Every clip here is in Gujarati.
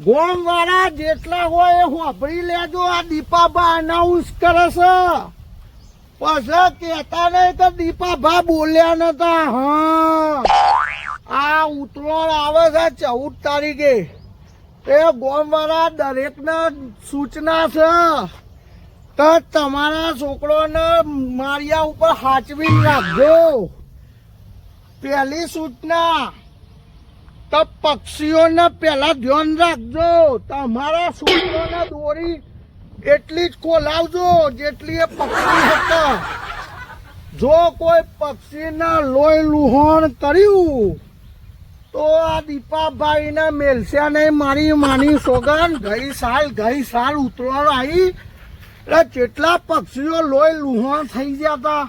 ગોમ વાળા જેટલા હોય એ હોભળી લેજો. આ દીપાભા અનાઉન્સ કરે છે. પછી કેતા નહીં કે દીપાભા બોલ્યા નતા. હા, આ ઉતરોણ આવે છે 14 તારીખે. એ ગોમ વાળા દરેકને સૂચના છે કે તમારા છોકરોને મારિયા ઉપર હાચવી રાખજો. પહેલી સૂચના તો પક્ષીઓને પેલા ધ્યાન રાખજો. તમારા છોકરોને દોરી એટલી જ ખોલાવજો જેટલી એ પક્ષી હતા. જો કોઈ પક્ષીને લોહી લુહાણ કર્યું તો આ દીપાભાઈને મેલશે નહીં. મારી માની સોગન ગઈ સાલ ઉતરવા આવી એટલે જેટલા પક્ષીઓ લોહી લુહાણ થઈ ગયા હતા.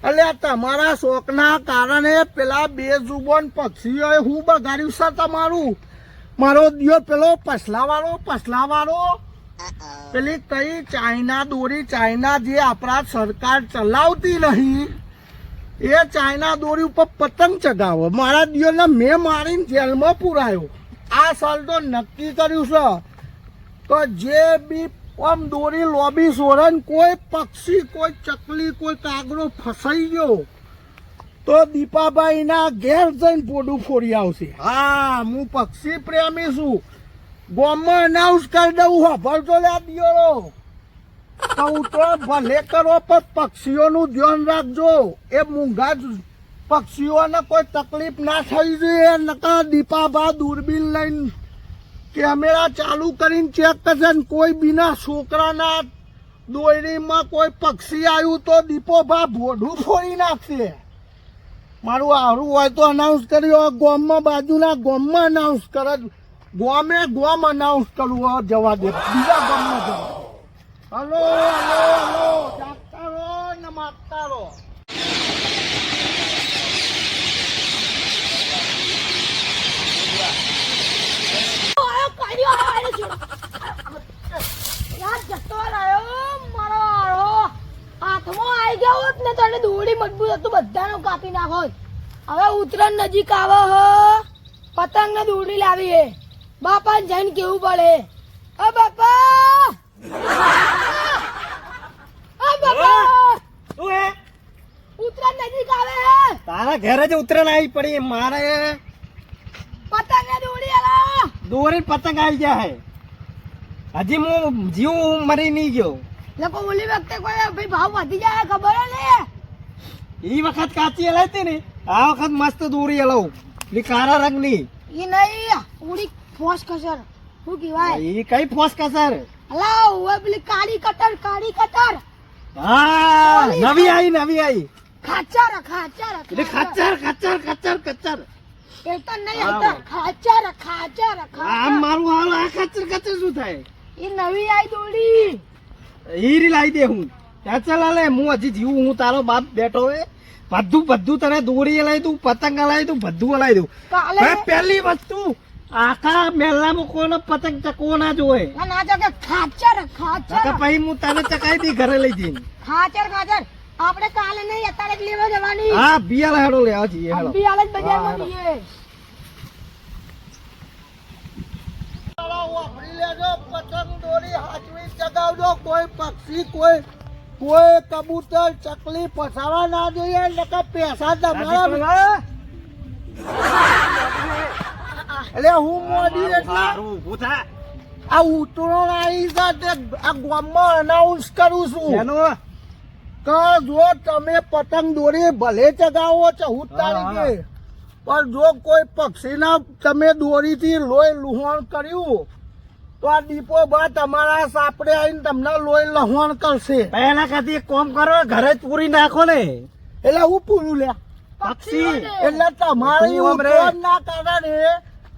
એટલે તમારા શોખના કારણે પેલા બેજુબાન પક્ષીઓએ હું બગાડ્યું છે તમારું. મારો દિયો પેલો પસલાવાળો પેલી કઈ ચાઇના દોરી, ચાઇના જે આપણા સરકાર ચલાવતી નહીં એ ચાઇના દોરી ઉપર પતંગ ચગાવો. મારા દિયોને મેં મારીને જેલમાં પુરાયો. આ સાલ તો નક્કી કર્યું છે તો જે બી આમ દોરી લોબી સોરન કોઈ પક્ષી, કોઈ ચકલી, કોઈ કાગડો ફસાઈ ગયો તો દીપાભાઈના ઘેર જઈને પોડું ફોડી આવશે. હા, હું પક્ષી પ્રેમી છું. ગામમાં અનાઉન્સ કરી દઉં. વાપરતો લે દિયોરો કહું તો ભલે કરો પણ પક્ષીઓનું ધ્યાન રાખજો. એ મૂંઘા પક્ષીઓને કોઈ તકલીફ ના થઈ જોઈએ. નકા દીપાભા દૂરબીન લઈને કેમેરા ચાલુ કરીને ચેક કરશે ને કોઈ બીના છોકરાના દોરીમાં કોઈ પક્ષી આવ્યું તો દીપોભા ભોડું ફોડી નાખશે. મારું હારું હોય તો અનાઉન્સ કર્યું. ગામમાં બાજુના ગામમાં અનાઉન્સ કરે. ગામ અનાઉન્સ કરવું જવા દે. બીજા ગામમાં જવા. હલો જાગતા રહો ને માગતા રહો. દોડી મજબૂત હતું, બધાનું કાપી નાખો. હવે ઉત્તરાયણ નજીક આવે હ, પતંગ ને દોડી લાવી હે. બાપા જઈને કેવું પડે. ઓ બાપા, ઉત્તરાયણ નજીક આવે હે. તારા ઘરે જ ઉતરેલ આવી પડી. મારે પતંગ ને દોડી આલા. દોરી પતંગ આવી જાય. હજી હું જીવ મરી નહીં ગયો. લોકો ઓલી વખતે કોઈ ભાઈ ભાવ વધી જાય ખબર ને. એ વખત કાચી હલાવતી ને, આ વખત મસ્ત દોરી હલાવું. કાળા રંગની. એ નહીં ઓલી ફોસ કસર શું કહેવાય? એ કઈ ફોસ કસર? હલાવ ઓય પેલી કાળી કટર. હા, નવી આવી. ખાચર એટલે ખચ્ચર. એ તો નહીં આવતા. ખાચર આમ મારું હાલ આ ખચ્ચર શું થાય? એ નવી આઈ દોડી. હીરી લાવી દે હું. ચાલ લે, હું હજી જીવું. હું તારો બાપ બેઠો હે. બધું તને દોરી હલાવી દઉં, પતંગ હલાવી દઉં, બધું હલાવી દઉં. પહેલી વસ્તુ આખા મેલામાં કોઈનો પતંગ ચકવો ના જોવે. ના જો કે ખાચર પછી હું તને ચકાઈ દી ઘરે લઈ જઈને. ખાચર આપણે કાલે નહીં અત્યારે જ લેવા જવાની. હા, બિયાલ હેડો લેવા જઈએ. હેડો બિયાલ જ બજારમાં જઈએ. પતંગ દોરી હાચવી ચગાવજો. કોઈ પક્ષી, કોઈ કબૂતર, ચકલી ફસાવા ના જોઈએ. નકર પૈસા તમારા. એટલે હું મોડી એટલે આ ઉતરોણ આવી છે. આ ગામમાં અનાઉન્સ કરું છું કે જો તમે પતંગ દોરી ભલે ચગાવો 14 તારીખે, પણ જો કોઈ પક્ષીના તમે દોરીથી લોહી લુહાણ કર્યું તો આ દીપો બા તમારા સાપડે આવીને તમને લોહી લહણ કરશે. પહેલા કદી એક કામ કરો, ઘરે જ પૂરી નાખો ને. એટલે હું પૂરું લે પક્ષી. એટલે તમારી ઉતરોણના કારણે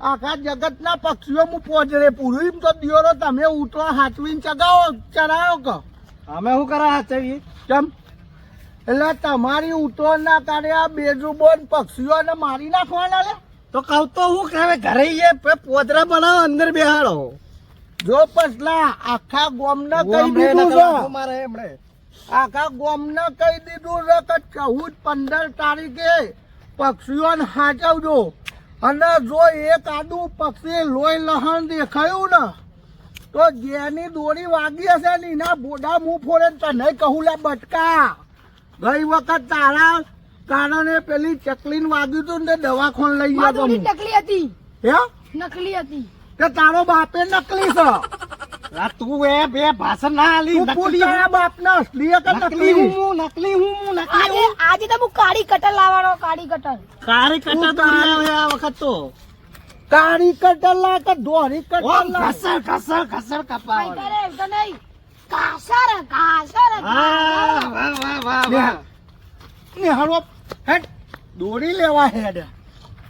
આખા જગતના પક્ષીઓ હું પોજરે પૂરું. એમ તો દિયોરો તમે ઉતરોણ હાચવીને ચરાવો કે અમે શું કરા હાચવીએ કેમ? એટલે તમારી ઉતરોણના કારણે આ બેજુબાન પક્ષીઓને મારી નાખવાના લે. તો કહું તો હું કહેવાય ઘરે પોજરા બનાવો, અંદર બેહાડો. જો પછલા આખા ગામને કહી દીધું છે, આખા ગામને કહી દીધું છે કે 14-15 તારીખે પક્ષીઓને હાચવજો. અને જો એક આદુ પક્ષી લોહી લહણ દેખાયું ને તો જેની દોરી વાગી હશે ને એના બોડા મું ફોડે ને તને કહું લે બટકા ગઈ વખત તારા કારણે પેલી ચકલીને વાગ્યું હતું ને તે દવાખાને લઈ મારી ગયો દોરી તો નકલી હતી. હે નકલી હતી. તે તારો બાપે નકલી છે આ તું એ બે ભાષણ ના આલી. તું પૂછ તારા બાપને અસલી કે નકલી નકલી હું નકલી હું આજે આજે તો હું કાળી કટર લાવવાનો. કાળી કટર. કારી કટા તો આવે આ વખત તો કાળી કટલા કે દોરી ઓ કટલા ઘસર ઘસર ઘસર કપાવ. કરે એમ તો નહીં. કાસર કાસર વાહ વાહ વાહ વાહ વાહ. ને હરો હેડ દોરી લેવા હેડ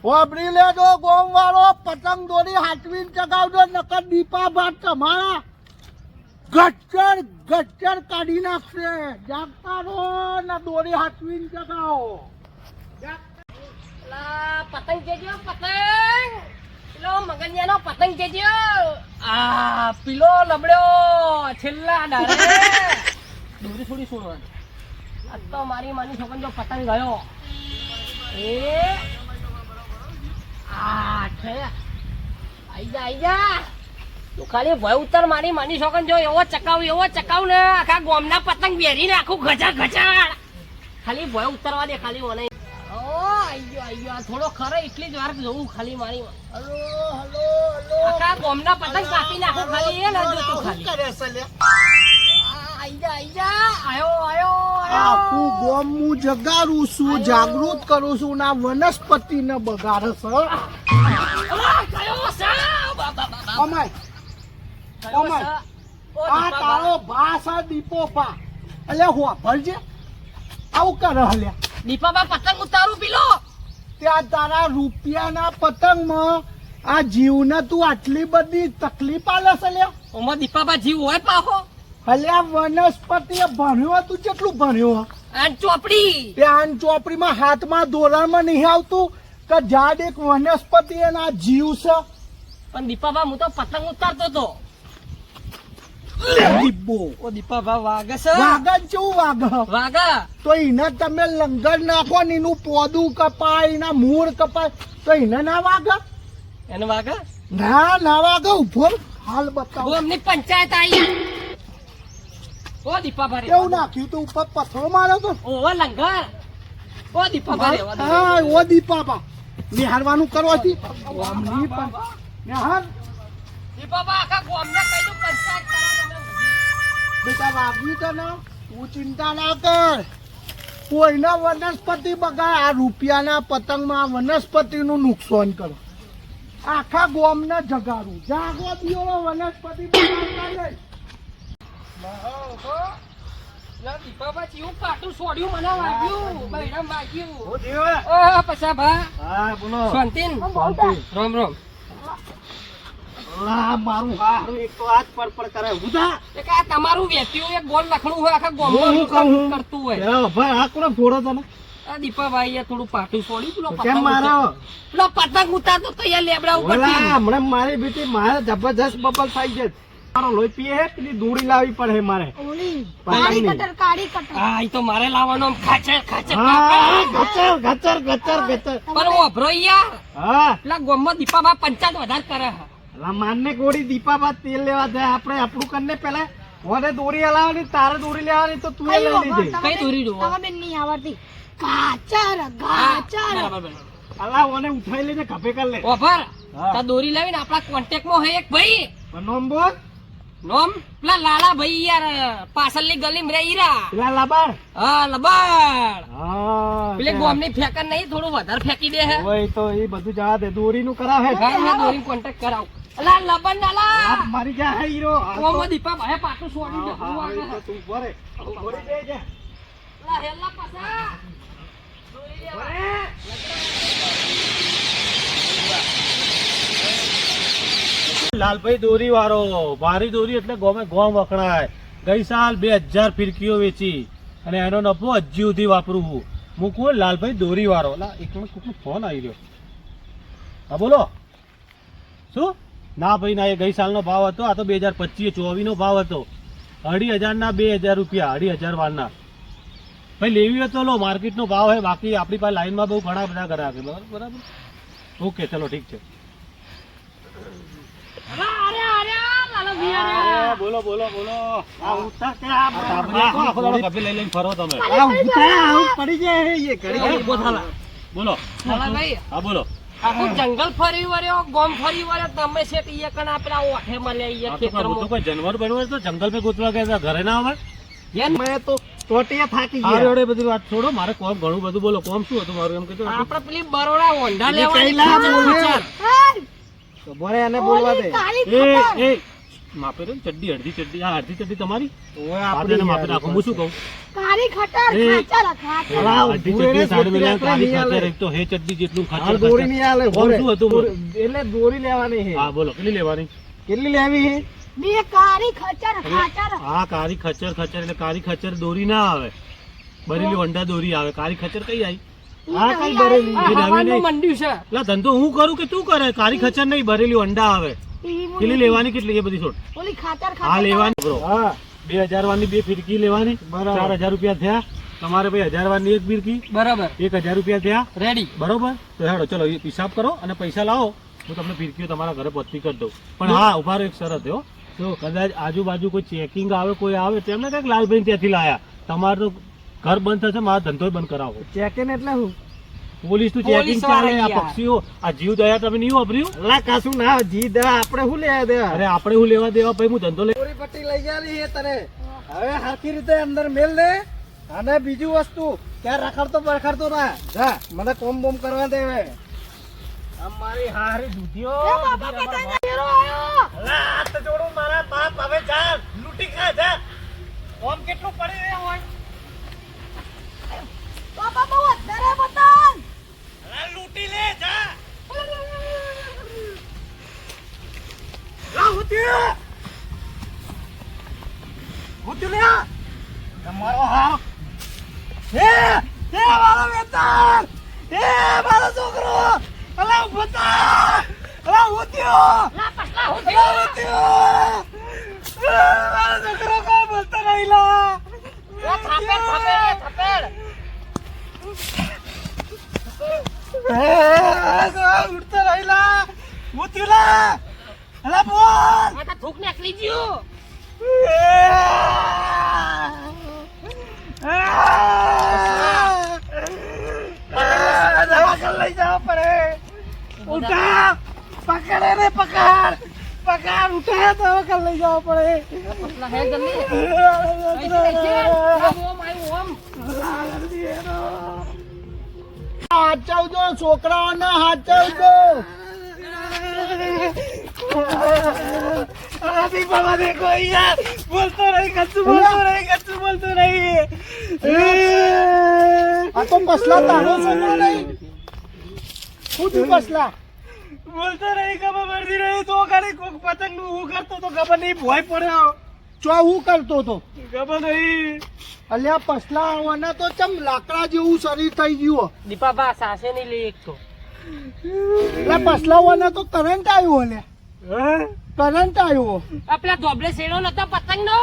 વાપરી લેજો ગોમ વાળો પતંગ દોરી હાચવીને ચગાવજો નકર દીપા ભાત તમારા ગચ્ચર ગચ્ચર કાઢી નાખશે જાગતા રહો ને દોરી હાચવીને ચગાવો લા પતંગ જેજો પતંગ. પેલો મગનિયાનો પતંગ જેજો. આ પીલો લબડ્યો છેલ્લા ડારે દોરી થોડી છોડવા આ તો મારી માની છોકરી જો પતંગ ગયો. એ આ છે. આઈ જા. તું ખાલી ભય ઉત્તર મારી માની છોકન જો એવો ચકાવ ને આખા ગોમના પતંગ બેરી નાખું ગજા ગજા ખાલી ભય ઉત્તરવા દે ખાલી મને ઓ આઈ ગયો થોડો ખરો એટલી જ વાર જોઉં ખાલી મારી હલો હલો હલો આખા ગોમના પતંગ કાપી નાખું ખાલી એ ના જોતું ખાલી કરે છે લે આઈ જા આયો આખું ગોમ હું જગાડું છું જાગૃત કરું છું ના વનસ્પતિને બગાડે છે કયો સા બાબા અમાય અમાય આ તારો ભાષ આ દીપો પા એટલે હો ભરજે આવું કરે હલ્યા દીપાબા પતંગ ઉતારું પીલો ત્યાં તારા રૂપિયાના પતંગમાં આ જીવને તું આટલી બધી તકલીફ આલે છે લ્યા ઓમાં દીપાબા જીવ હોય પાહો હલ્યા વનસ્પતિએ ભણ્યો તું કેટલું ભણ્યો આ ચોપડી ત્યાં ચોપડીમાં હાથમાં દોરણમાં નહીં આવતું કે ઝાડ એક વનસ્પતિ એના જીવ છે પણ દીપાબા હું તો પતંગ ઉતારતો તો દીપો ઓ દીપાબા વાગે છે વાગન ચેવું વાગ વાગા તો એને તમે લંગર નાખો ને એનું પોદું કપાય એના મૂળ કપાય તો એને ના વાગે એને વાગા ના વાગે ઉભો રહો. હાલ બતાવો ગોમની પંચાયત આવી ઓ દીપાબા રે એવું નાખ્યું તો ઉપર પથ્થરો માર્યો તો ઓ લંગર ઓ દીપાબા રે હા ઓ દીપાબા નિહારવાનું કરવાથી ઓમની પણ નિહાર દીપાબા આખા ગોમને કઈ દઉં પંચાયત કરવા બેટા વાગ્યું તો ને તું ચિંતા ના કર કોઈના વનસ્પતિ બગાડ આ રૂપિયાના પતંગમાં વનસ્પતિનું નુકસાન કરો આખા ગોમને જગાડું જાગો દિયો વનસ્પતિ બગાડતા નહીં દીપાબા ચીવું પાટું છોડ્યું મને વાગ્યું બૈરામ વાગ્યું ઓ દેવા. ઓ પછા ભા હા બોલો. શાંતિન રોમ રોમ અલા, મારું હારું એક તો આજ પર કરે ઉધા. એક આ તમારું વેચ્યું એક ગોળ લખણું હોય આખા હું કહું. ગોમમાં કરતું હોય એ ભાઈ આ કોને ફોડો તને આ દીપાભાઈએ થોડું પાટું છોડ્યું પેલો કેમ પતંગ મારો પેલો પતંગ ઉતારતો તો અહીંયા લેબડા ઉપર ઓલા હમણાં મારી બેટી મારે જબરજસ્ત બબલ થાય છે મારો લોહી પીએ હે પેલી દોડી લાવવી પડે મારે ઓલી પતંગની. કાળી કટર. હા ઈ તો મારે લાવવાનો આમ ખાચર ખાચર હા ગચર ગચર ગચર ગચર પણ ઓભરો યાર હા પેલા ગોમમાં દીપાબા પંચાયત વધારે કરે છે. અલા, માનને ગોળી દીપાબાદ તેલ લેવા જાય આપણે આપણું કરીને પેલા મને દોરી હલાવવાની તારે દોરી લેવાની તો તું એ લઈ લીધી કઈ દોરી ડોવા? તમે બેન નહીં આવડતી. કાચર કાચર. બરાબર. અલા ઓને ઉઠાઈ લેજે ખભે કર લે ઓભર હા. તા દોરી લાવીને આપણા કોન્ટેક્ટમાં હોય એક ભાઈ નંબર નોમ પેલા લાલા ભાઈ યાર પાછળની ગલીમાં રે ઈરા પેલા લાબાર હા લબાડ હા પેલે ગોમની ફેકન નહીં થોડું વધારે ફેંકી દે હે ઓય તો એ બધું જવા દે દોરીનું કરાવે હા મેં દોરી કોન્ટેક્ટ કરાવ અલા લબન આ નાલા મારી જા હે હીરો ઓમો દીપા ભાઈ પાટું છોડી દે તું ભરે ભરી દે જા અલા હેલા પાછા દોરી લેવા લાલભાઈ દોરી વાળો ભારી દોરી એટલે ગોમે ગોમ વખણાય ગઈ સાલ 2000 ફિરકીઓ વેચી અને એનો નફો હજી સુધી વાપરું હું મૂકું લાલભાઈ દોરી વાળો એક મિનિટ કોકનો ફોન આવી રહ્યો હા બોલો શું ના ભાઈ ના એ ગઈ સાલનો ભાવ હતો આ તો 2025-24 નો ભાવ હતો 2,500 ના 2,000 રૂપિયા 2,500 વાળના ભાઈ લેવી હોય તો લો માર્કેટનો ભાવ હે બાકી આપણી પાસે લાઈનમાં બહુ ઘણા બધા ગ્રાહક છે બરાબર ઓકે ચલો ઠીક છે. બોલો બોલો બોલો. આ ઉઠતા કે આ આખો દાડો કપી લઈ લઈને ફરો તમે. પડી જાય ઉભો થાલા. બોલો ભાઈ હા બોલો. આખું જંગલ ફરી વર્યો ગોમ ફરી વર્યો તમે શેઠ ઈ કણા પેલા ઓઠે મળ્યા ઈ આ તો ખેતરમાં કોઈ જનવર બનવું તો જંગલ મેં ગોતવા ગયા હતા, ઘરે ના આવે. મેં તો ટોટિયા થાકી આ જોડે બધી વાત છોડો, મારે કોમ ઘણું બધું બોલો. કોમ શું હતું મારું એમ કીધું. આપડે પેલી બરોડા ઓંઢા લેવાની કૈલા બોલે. ખાચર. બોલે એને બોલવા દે. ઓલી કાળી એ ખબર. એ માપે રે ચડ્ડી અડધી ચડ્ડી. આ અડધી ચડ્ડી તમારી ઓય આપણે માપે રાખો. હું શું કહું કાળી ખટર એ. ખાચર ખાચર હા, અડધી ભૂરે ચડ્ડી ને સાઈડ મેં આપણે કાળી નહીં ખાચર આલે. એક તો હે ચડ્ડી જેટલું હાલ ખાચર દોરી નહીં આલે. કોમ શું હતું બોલ? એટલે દોરી લેવાની છે. હા બોલો કેટલી લેવાની? કેટલી લેવી છે? બે કાળી ખચર ખાચર હા કાળી ખચર ખચર એટલે કાળી ખચર દોરી ના આવે, બરેલી વંડા દોરી આવે. કાળી ખચર કઈ આવી? હા, કઈ ભરેલી? આ એ નવી હવાનું નહીં. મંડ્યું છે એટલે ધંધો હું કરું કે તું કરે? કાળી ખચર નહીં, ભરેલી વંડા આવે. કેટલી લેવાની? કેટલી એ બધી છોડ. ઓલી ખાચર હા ખાચર લેવાની બ્રો. હા 2000 વારની બે ફિરકી લેવાની. બરાબર. 4000 રૂપિયા થયા તમારે. ભાઈ 1000 વારની એક ફિરકી બરાબર 1000 રૂપિયા થયા. રેડી બરોબર. તો હેડો ચલો એ હિસાબ કરો અને પૈસા લાવો. હું તમને ફિરકીઓ તમારા ઘરે પહોંચતી કરી દઉં. પણ હા ઉભા રહો, એક શરત હો. જો કદાચ આજુબાજુ કોઈ ચેકિંગ આવે, કોઈ આવે તો એમને કંઈક લાલભાઈ ત્યાંથી લાયા, તમારું ઘર બંધ થશે, મારા ધંધો બંધ કરાવો. ચેકિંગ એટલે શું? પોલીસ નું પોલીસ ચેકિંગ ચાલે. આ વાળા પક્ષીઓ આ જીવ દયા તમે નહીં વાપર્યું? અલા કાશું ના જી દે આપણે શું લેવા દે? અરે આપણે હું લેવા દેવા ભાઈ, હું ધંધો લે. દોરી પટ્ટી લઈ ગયેલી છે તને. હવે હાથી રીતે અંદર મેલ દે. અને બીજું વસ્તુ ત્યાં રખડતો બરખડતો ના જા, મને કોમ બોમ કરવા દે. હવે અમારી હારી દૂધીઓ એ બાપા પતંગ ફેરો આયો અલા હાથ જોડું મારા બાપ. હવે જા લૂટી ખા જા. કોમ કેટલું પડી રહ્યો હોય? બાપા બહુ વધારે પતંગ અલા લૂટી લે જા. લા ઉત્યો ઉત્યો લે તમારો હા. હે હે મારો વેતન. હે મારો છોકરો. અલા ઉભતા. અલા ઉત્યો. લા પસલા હું અલા ઉત્યો. મારો છોકરો કો બોલતો નહીં લા. થપેડ થપેડ થપેડ ઉડતો નહીં લા. ઉત્યો લા. અલા બોલ. આ તો થૂક નીકળી ગયું દવાખાને લઈ જવા પડે. ઉઠા પકડે રે પકડ પકડ. ઉઠા દવાખાને લઈ જવા પડે. પતલા હે જલ્દી ઓમ આયું ઓમ હાચવજો છોકરાઓને હાચવજો. કોઈ યાર બોલતો નહીં, કશું બોલતો નહીં, કશું બોલતો નહીં. આ તો પસલા તારો છોકરો નહીં. શું થયું પસલા? બોલતો નહીં, ખબર પડતી નહીં. તો ખાલી કોક પતંગ નું હું કરતો તો ખબર નહીં, ભોય પડ્યો. ચો હું કરતો તો ખબર નહીં. અલ્યા પસલા આવવાના તો ચમ લાકડા જેવું શરીર થઈ ગયું. દીપાબા સાસે નહીં લઈ એક તો એટલે પસલા આવવાના તો કરંટ આવ્યો. અલ્યા કરંટ આવ્યો. આ પેલા ધોબલે શેડો નતો પતંગ નો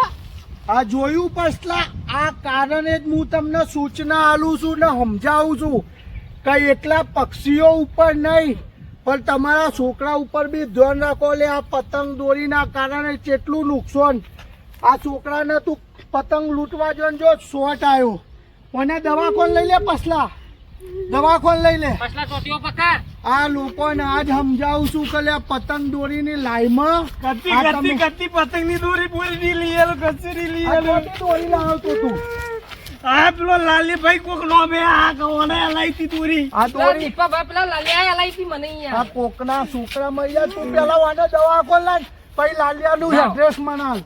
આ જોયું પસલા. આ કારણે જ હું તમને સૂચના આલું છું ને સમજાવું છું કે એટલા પક્ષીઓ ઉપર નહીં પણ તમારા છોકરા ઉપર બી ધ્યાન રાખો. લે આ પતંગ દોરીના કારણે કેટલું નુકસાન. આ છોકરાને તું પતંગ લૂંટવા જો ને જો શોટ આવ્યો. મને દવાખાન લઈ લે પસલા, દવાખાન લઈ લે. પછલા ચોટીઓ પકડ આ લોકોને આજ સમજાવું છું કે લે પતંગ દોરીની લાઈમાં કત્તી પતંગ ની દોરી બોલી નહીં લીએલો, કશું નહીં લીએલો. દોરી લાવતો તું. આ પેલો લાલીભાઈ કોક નો બે આ કોને લાઈતી દોરી. આ દોરી દીપાબા પેલા લાલિયા લાઈ મને આ અહીંયા કોકના છોકરા મૈયા તું પેલા વાને દવાખાન લાગ પછી લાલિયાનું એડ્રેસ મનાલ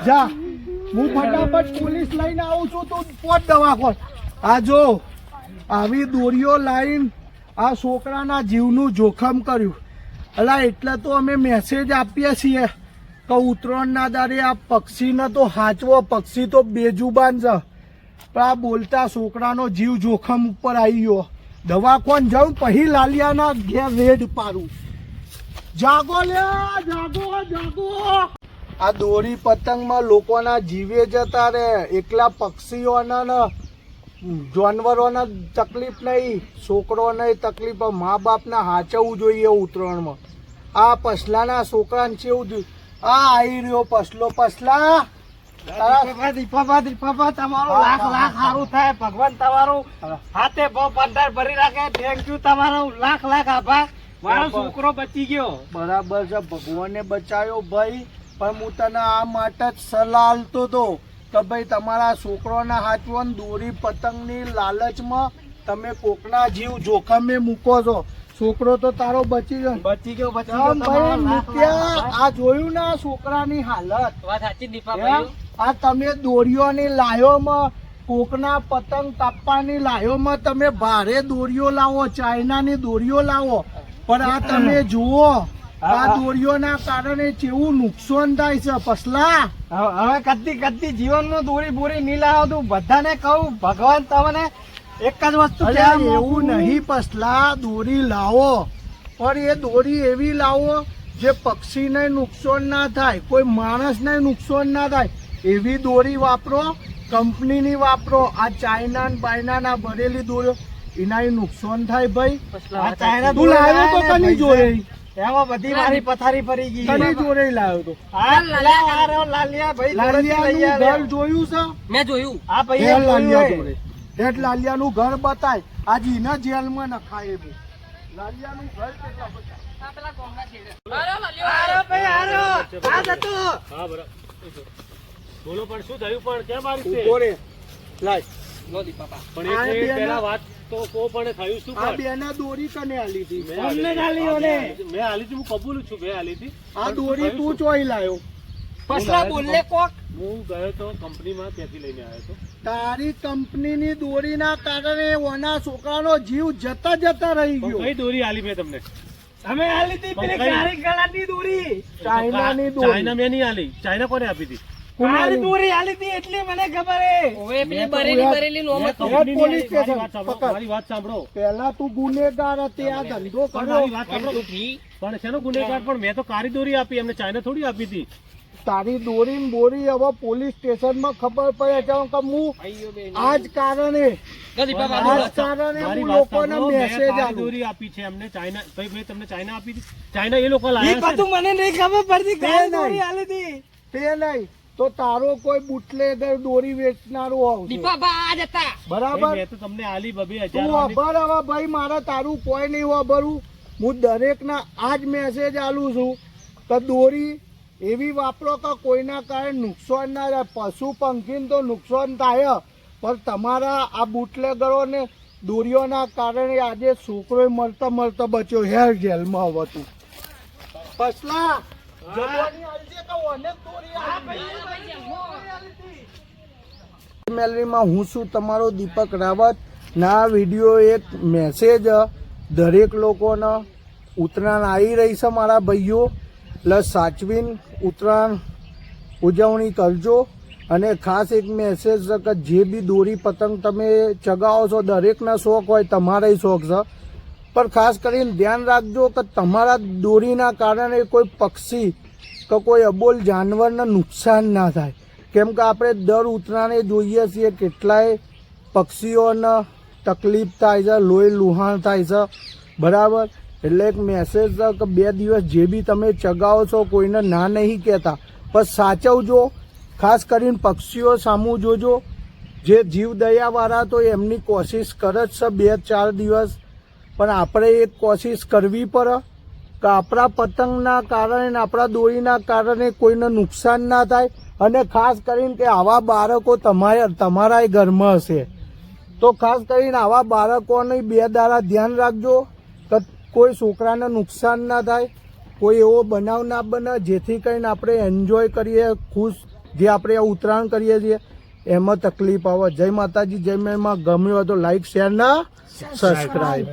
જા. હું ફટાફટ પોલીસ લઈને આવું છું, તું પોત દવાખાન. આ જો આવી દોરીઓ લાઈન આ છોકરાના જીવનું જોખમ કર્યું. અલા એટલે તો અમે મેસેજ આપીએ છીએ કે ઉત્તરાયણના દાડે આ પક્ષીને તો હાચવો. પક્ષી તો બેજુબાન છે પણ આ બોલતા છોકરાનો જીવ જોખમ ઉપર આવી ગયો. દવાખાન જાઉં પછી લાલિયાના ઘેર રેડ પાડું. જાગો લે જાગો જાગો. આ દોરી પતંગમાં લોકોના જીવે જતા રે. એકલા પક્ષીઓના ને જાનવરોને તકલીફ નહીં, છોકરોને તકલીફ, મા બાપને હાચવવું જોઈએ ઉત્તરાયણમાં. આ પસલાના છોકરાને કેવું થયું? આ આવી રહ્યો પસલો. પસલા દીપાભા તમારું લાખ લાખ સારું થાય. ભગવાન તમારું હાથે પંદર ભરી રાખે. થેન્ક યુ, તમારો લાખ લાખ આભાર. મારો છોકરો બચી ગયો. બરાબર છે, ભગવાને બચાવ્યો ભાઈ. પણ હું તને આ માટે જ સલાહ આલતો હતો કે ભાઈ તમારા છોકરોના હાચવન દોરી પતંગની લાલચમાં તમે કોકના જીવ જોખમે મૂકો છો. છોકરો તો તારો બચી ગયો. બચી ગયો આમ ભાઈ નિત્યા, આ જોયું ને આ છોકરાની હાલત. વાત સાચી દીપાભાઈ. આ તમે દોરીઓની લાયોમાં, કોકના પતંગ કાપવાની લાયોમાં તમે ભારે દોરીઓ લાવો, ચાઇનાની દોરીઓ લાવો. પણ આ તમે જુઓ આ દોરીઓના કારણે કેવું નુકસાન થાય છે. પસલા હવે કદી જીવનમાં દોરી બોરી નહીં લાવો. તું બધાને કહું, ભગવાન તમને એક જ વસ્તુ અરે એવું નહીં પસલા, દોરી લાવો પણ એ દોરી એવી લાવો જે પક્ષીને નુકસાન ના થાય, કોઈ માણસને નુકસાન ના થાય એવી દોરી વાપરો, કંપનીની વાપરો. આ ચાઇના બાયના ના ભરેલી દોરીઓ એના નુકસાન થાય ભાઈ. તું લાવ્યો તો કની જોડે? એમાં બધી મારી પથારી ફરી ગઈ. કની જોડે લાવ્યો તો? લાલિયા ભાઈ લાલિયાનું ઘર જોયું છે? મેં જોયું. આ ભાઈ હેડ લાલિયા જોડે. હેડ લાલિયાનું ઘર બતાય. આજે એના જેલમાં નખાય એવું. લાલિયાનું ઘર કેટલા બધા. હા બરાબર. બોલો પણ શું થયું? પણ કેમ આવી ઉભો રે. લાય. લો દીપાભા. પણ આ એક મિનિટ બેના- પહેલા વાત તો કો પણ થયું શું? આ પણ બેના દોરી કને આલી હતી? મેં આલી હતી, હું કબૂલું છું, મેં આલી હતી. આ દોરી તું ચોઈ લાયો? પસલા બોલને કોક. હું ગયો તો કંપનીમાં, ત્યાંથી લઈને આવ્યો હતો. તારી કંપનીની દોરીના કારણે ઓના છોકરાનો જીવ જતા જતા રહી પણ ગયો. કઈ દોરી આલી મેં તમને? અમે આલી હતી પેલી કાળી કલરની દોરી. ચાઇનાની ચાઇના દોરી. મેં નહીં આલી. ચાઇના કોને આપી હતી? કોને આલી? આલી હતી એટલે મને ખબર હે. ઓવે પેલી મેં તો બરેલી યાર- બરેલી નોમ મેં હતું. કંપનીની પોલીસ આલી. સ્ટેશન મારી વાત સાંભળો, પકડ. મારી વાત સાંભળો. પેલા તું ગુનેગાર હતી, આ ધંધો પણ કર્યો. મારી વાત સાંભળો. પણ શેનો ગુનેગાર? પણ મેં તો કાળી દોરી આપી એમને, ચાઇના થોડી આપી હતી. તારી દોરી ને બોરી હવે પોલીસ સ્ટેશનમાં ખબર પડે છે કે હું આ જ કારણે લો દીપાભા, આ બોલો. જ કારણે મારી હું વાત લોકોને સાંભળો. મેં મેસેજ કાળી આપું. દોરી આપી છે એમને. ચાઇના ભાઈ મેં તમને ચાઇના આપી હતી. ચાઇના એ લોકો લાયા છે. મને નહીં ખબર પડતી કાળી દોરી આલી હતી. તે નહીં તો તારો કોઈ બુટલેગર દોરી વેચનારો આવશે. દીપાભા આ જ હતા. બરાબર? ભાઈ, મેં તો તમને આલી 2,000 તું વાળી. ખબર હવે ભાઈ, મારે તારું કોઈ નહીં વાપરવું. હું દરેકના આ જ મેસેજ આલું છું કે દોરી એવી વાપરો કે કોઈના કારણે નુકસાન ના થાય. પશુ પંખીને તો નુકસાન થાય, પણ તમારા આ બુટલેગરોને દોરીઓના કારણે આજે છોકરો મળતા મળતા બચ્યો. હેર જેલમાં હવે તું પસલા જવાની આલજે કે ઓને દોરી મેલરીમાં હું છું તમારો દીપક રાવત. ના વિડીયો એક મેસેજ દરેક લોકોને ઉત્તરાયણ આવી રહી છે મારા ભાઈઓ, પ્લસ સાચવીન ઉત્તરાયણ ઉજવણી કરજો. અને ખાસ એક મેસેજ છે કે જે બી દોરી પતંગ તમે ચગાવો છો, દરેકના શોખ હોય, તમારાય શોખ છે, પણ ખાસ કરીને ધ્યાન રાખજો કે તમારા દોરીના કારણે કોઈ પક્ષી કે કોઈ અબોલ જાનવરને નુકસાન ના થાય. કેમ કે આપણે દર ઉત્તરાયણે જોઈએ છીએ કેટલાય પક્ષીઓને તકલીફ થાય છે, લોહી લુહાણ થાય છે. બરાબર? એટલે એક મેસેજ છે કે 2 દિવસ જે બી તમે ચગાવો છો કોઈને ના નહીં કહેતા, પણ સાચવજો. ખાસ કરીને પક્ષીઓ સામું જોજો. જે જીવ દયાવાળા તો એમની કોશિશ કરે જ છે 2-4 દિવસ, પણ આપણે એક કોશિશ કરવી પડે કે આપણા પતંગના કારણે ને આપણા દોરીના કારણે કોઈને નુકસાન ના થાય. અને ખાસ કરીને કે આવા બાળકો તમારા ઘરમાં હશે તો ખાસ કરીને આવા બાળકોને 2 દાડા ધ્યાન રાખજો કે કોઈ છોકરાને નુકસાન ના થાય, કોઈ એવો બનાવ ના બને જેથી કરીને આપણે એન્જોય કરીએ, ખુશ જે આપણે આ ઉત્તરાયણ કરીએ છીએ એમાં તકલીફ આવે. જય માતાજી, જય મેં. ગમ્યું હોય તો લાઈક, શેર ના સબસ્ક્રાઈબ.